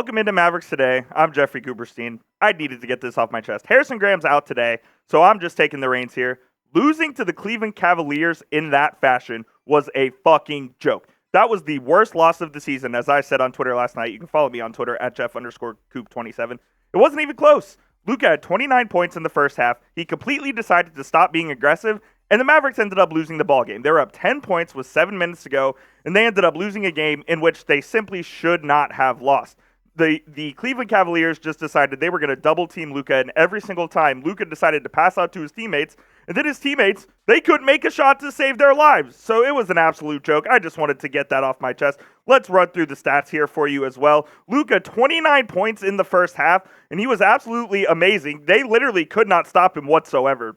Welcome into Mavericks Today. I'm Jeffrey Cooperstein. I needed to get this off my chest. Harrison Graham's out today, so I'm just taking the reins here. Losing to the Cleveland Cavaliers in that fashion was a fucking joke. That was the worst loss of the season, as I said on Twitter last night. You can follow me on Twitter at Jeff_Coop27. It wasn't even close. Luka had 29 points in the first half. He completely decided to stop being aggressive, and the Mavericks ended up losing the ball game. They were up 10 points with 7 minutes to go, and they ended up losing a game in which they simply should not have lost. The Cleveland Cavaliers just decided they were going to double team Luka, and every single time Luka decided to pass out to his teammates, and then his teammates, they couldn't make a shot to save their lives. So it was an absolute joke. I just wanted to get that off my chest. Let's run through the stats here for you as well. Luka, 29 points in the first half, and he was absolutely amazing. They literally could not stop him whatsoever.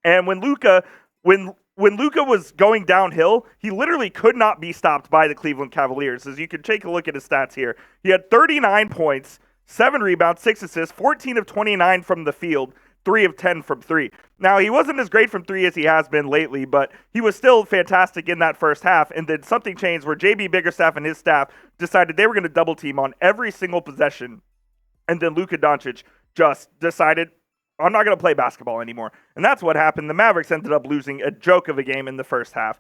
And when Luka was going downhill, he literally could not be stopped by the Cleveland Cavaliers. As you can take a look at his stats here, he had 39 points, 7 rebounds, 6 assists, 14 of 29 from the field, 3 of 10 from 3. Now, he wasn't as great from 3 as he has been lately, but he was still fantastic in that first half, and then something changed where JB Biggerstaff and his staff decided they were going to double team on every single possession, and then Luka Doncic just decided, I'm not going to play basketball anymore. And that's what happened. The Mavericks ended up losing a joke of a game in the first half.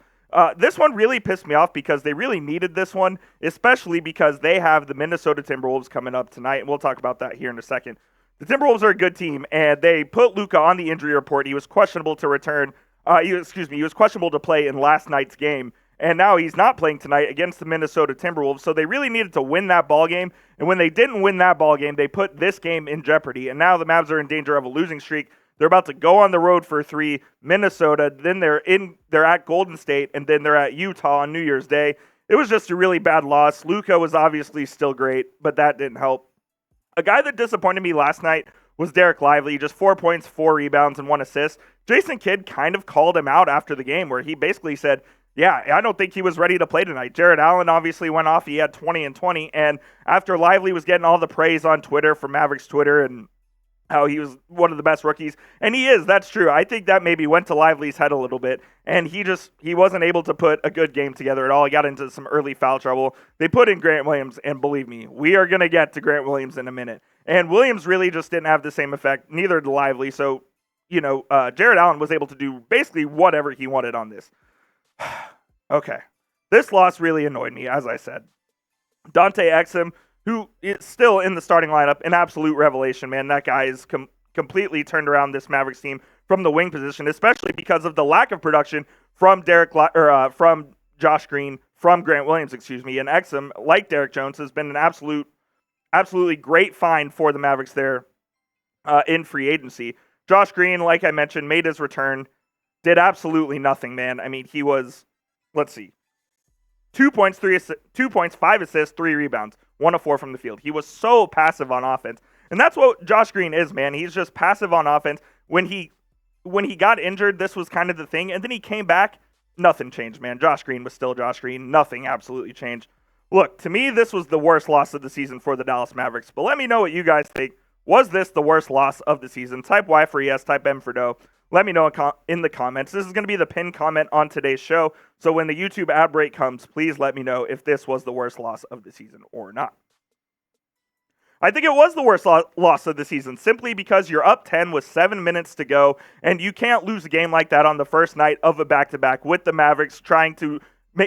This one really pissed me off because they really needed this one, especially because they have the Minnesota Timberwolves coming up tonight, and we'll talk about that here in a second. The Timberwolves are a good team, and they put Luka on the injury report. He was questionable to return. He was questionable to play in last night's game, and now he's not playing tonight against the Minnesota Timberwolves. So they really needed to win that ball game, and when they didn't win that ball game, they put this game in jeopardy. And now the Mavs are in danger of a losing streak. They're about to go on the road for 3, Minnesota. Then they're at Golden State, and then they're at Utah on New Year's Day. It was just a really bad loss. Luka was obviously still great, but that didn't help. A guy that disappointed me last night was Derek Lively, just 4 points, 4 rebounds, and 1 assist. Jason Kidd kind of called him out after the game where he basically said, yeah, I don't think he was ready to play tonight. Jared Allen obviously went off. He had 20 and 20, and after Lively was getting all the praise on Twitter from Mavericks Twitter and how he was one of the best rookies, and he is, that's true. I think that maybe went to Lively's head a little bit, and he wasn't able to put a good game together at all. He got into some early foul trouble. They put in Grant Williams, and believe me, we are going to get to Grant Williams in a minute. And Williams really just didn't have the same effect, neither did Lively, so, Jared Allen was able to do basically whatever he wanted on this. Okay, this loss really annoyed me, as I said. Dante Exum, who is still in the starting lineup, an absolute revelation, man. That guy is completely turned around this Mavericks team from the wing position, especially because of the lack of production from from Josh Green, from Grant Williams, and Exum, like Derek Jones, has been an absolutely great find for the Mavericks there in free agency. Josh Green, like I mentioned, made his return, did absolutely nothing, man. I mean, he was, let's see, 2 points, 5 assists, 3 rebounds, 1 of 4 from the field. He was so passive on offense. And that's what Josh Green is, man. He's just passive on offense. When he got injured, this was kind of the thing. And then he came back, nothing changed, man. Josh Green was still Josh Green. Nothing absolutely changed. Look, to me, this was the worst loss of the season for the Dallas Mavericks. But let me know what you guys think. Was this the worst loss of the season? Type Y for yes, type M for no. Let me know in the comments. This is going to be the pinned comment on today's show. So when the YouTube ad break comes, please let me know if this was the worst loss of the season or not. I think it was the worst loss of the season simply because you're up 10 with 7 minutes to go, and you can't lose a game like that on the first night of a back-to-back with the Mavericks trying to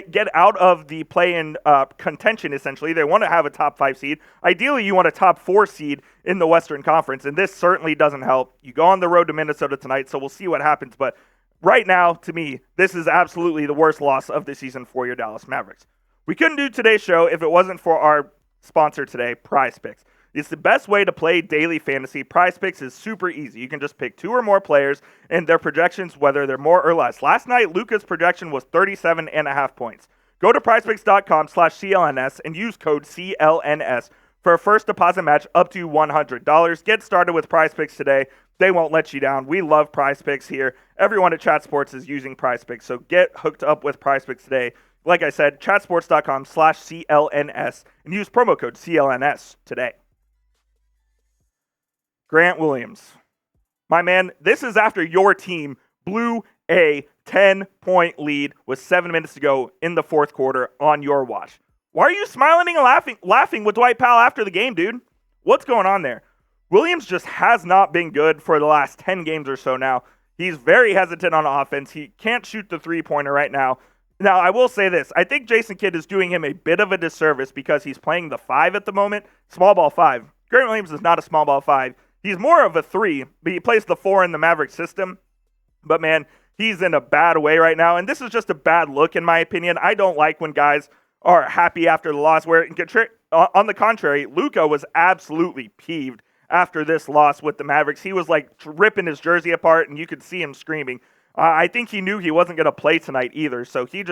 get out of the play-in contention, essentially. They want to have a top 5 seed. Ideally, you want a top 4 seed in the Western Conference, and this certainly doesn't help. You go on the road to Minnesota tonight, so we'll see what happens. But right now, to me, this is absolutely the worst loss of the season for your Dallas Mavericks. We couldn't do today's show if it wasn't for our sponsor today, Prize Picks. It's the best way to play daily fantasy. Prize Picks is super easy. You can just pick 2 or more players and their projections, whether they're more or less. Last night, Luka's projection was 37.5 points. Go to prizepicks.com/CLNS and use code CLNS for a first deposit match up to $100. Get started with Prize Picks today. They won't let you down. We love Prize Picks here. Everyone at Chat Sports is using Prize Picks, so get hooked up with Prize Picks today. Like I said, chatsports.com/CLNS and use promo code CLNS today. Grant Williams. My man, this is after your team blew a 10-point lead with 7 minutes to go in the fourth quarter on your watch. Why are you smiling and laughing with Dwight Powell after the game, dude? What's going on there? Williams just has not been good for the last 10 games or so now. He's very hesitant on offense. He can't shoot the three-pointer right now. Now, I will say this. I think Jason Kidd is doing him a bit of a disservice because he's playing the 5 at the moment, small ball 5. Grant Williams is not a small ball 5. He's more of a 3, but he plays the 4 in the Mavericks system. But, man, he's in a bad way right now, and this is just a bad look in my opinion. I don't like when guys are happy after the loss, where on the contrary, Luka was absolutely peeved after this loss with the Mavericks. He was like ripping his jersey apart, and you could see him screaming. I think he knew he wasn't going to play tonight either, so he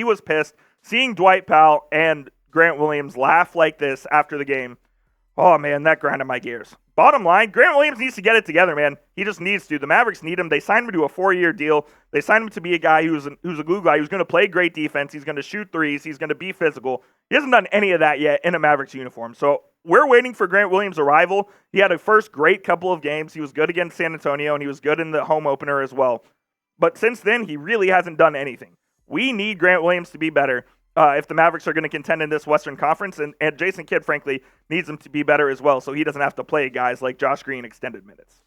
was pissed. Seeing Dwight Powell and Grant Williams laugh like this after the game, oh man, that grinded my gears. Bottom line, Grant Williams needs to get it together, man. He just needs to. The Mavericks need him. They signed him to a 4-year deal. They signed him to be a guy who's a glue guy, who's going to play great defense. He's going to shoot threes. He's going to be physical. He hasn't done any of that yet in a Mavericks uniform. So we're waiting for Grant Williams' arrival. He had a first great couple of games. He was good against San Antonio, and he was good in the home opener as well. But since then, he really hasn't done anything. We need Grant Williams to be better if the Mavericks are going to contend in this Western Conference. And Jason Kidd, frankly, needs him to be better as well so he doesn't have to play guys like Josh Green extended minutes.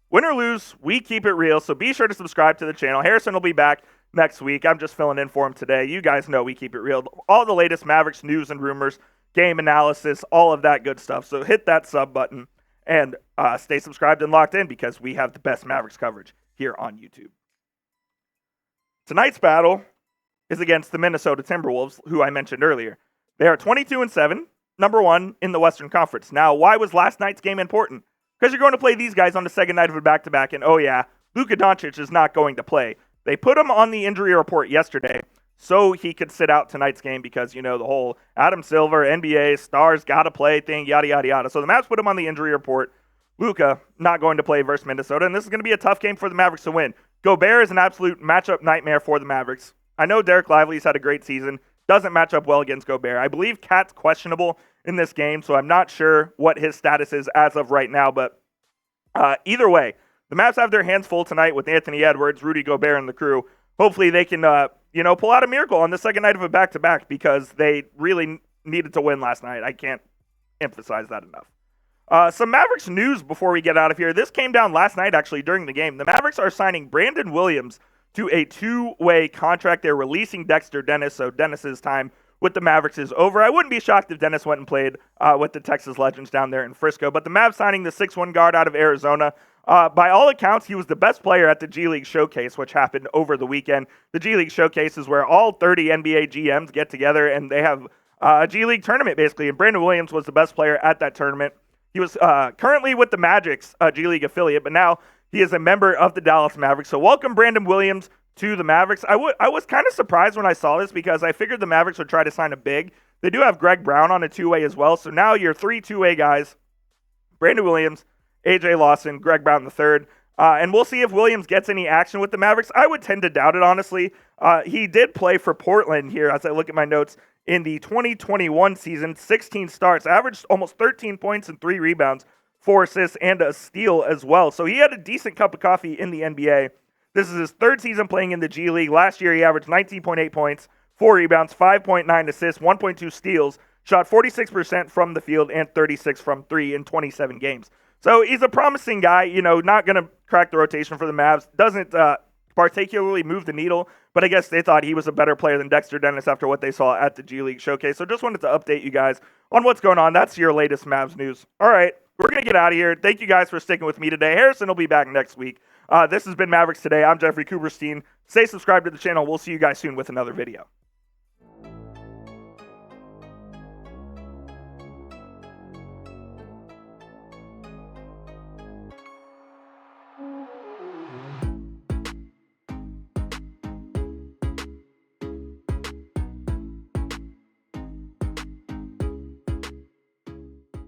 Win or lose, we keep it real, so be sure to subscribe to the channel. Harrison will be back next week. I'm just filling in for him today. You guys know we keep it real. All the latest Mavericks news and rumors, game analysis, all of that good stuff. So hit that sub button and stay subscribed and locked in because we have the best Mavericks coverage here on YouTube. Tonight's battle is against the Minnesota Timberwolves, who I mentioned earlier. They are 22-7, number 1 in the Western Conference. Now, why was last night's game important? Because you're going to play these guys on the second night of a back-to-back, and oh yeah, Luka Doncic is not going to play. They put him on the injury report yesterday so he could sit out tonight's game because, you know, the whole Adam Silver, NBA, stars, gotta play thing, yada, yada, yada. So the Mavs put him on the injury report. Luka not going to play versus Minnesota, and this is going to be a tough game for the Mavericks to win. Gobert is an absolute matchup nightmare for the Mavericks. I know Derek Lively's had a great season. Doesn't match up well against Gobert. I believe Cat's questionable in this game, so I'm not sure what his status is as of right now. But either way, the Mavs have their hands full tonight with Anthony Edwards, Rudy Gobert, and the crew. Hopefully they can, pull out a miracle on the second night of a back-to-back because they really needed to win last night. I can't emphasize that enough. Some Mavericks news before we get out of here. This came down last night, actually, during the game. The Mavericks are signing Brandon Williams to a 2-way contract. They're releasing Dexter Dennis, so Dennis's time with the Mavericks is over. I wouldn't be shocked if Dennis went and played with the Texas Legends down there in Frisco, but the Mavs signing the 6'1 guard out of Arizona. By all accounts, he was the best player at the G League Showcase, which happened over the weekend. The G League Showcase is where all 30 NBA GMs get together, and they have a G League tournament, basically, and Brandon Williams was the best player at that tournament. He was currently with the Magic's G League affiliate, but now he is a member of the Dallas Mavericks. So welcome Brandon Williams to the Mavericks. I was kind of surprised when I saw this because I figured the Mavericks would try to sign a big. They do have Greg Brown on a 2-way as well. So now you're 3 2-way guys. Brandon Williams, AJ Lawson, Greg Brown III. And we'll see if Williams gets any action with the Mavericks. I would tend to doubt it, honestly. He did play for Portland here as I look at my notes in the 2021 season. 16 starts, averaged almost 13 points and 3 rebounds, 4 assists, and a steal as well. So he had a decent cup of coffee in the NBA. This is his 3rd season playing in the G League. Last year, he averaged 19.8 points, 4 rebounds, 5.9 assists, 1.2 steals, shot 46% from the field and 36 from 3 in 27 games. So he's a promising guy, not going to crack the rotation for the Mavs. Doesn't particularly move the needle, but I guess they thought he was a better player than Dexter Dennis after what they saw at the G League Showcase. So just wanted to update you guys on what's going on. That's your latest Mavs news. All right, we're going to get out of here. Thank you guys for sticking with me today. Harrison will be back next week. This has been Mavericks Today. I'm Jeffrey Kuberstein. Stay subscribed to the channel. We'll see you guys soon with another video.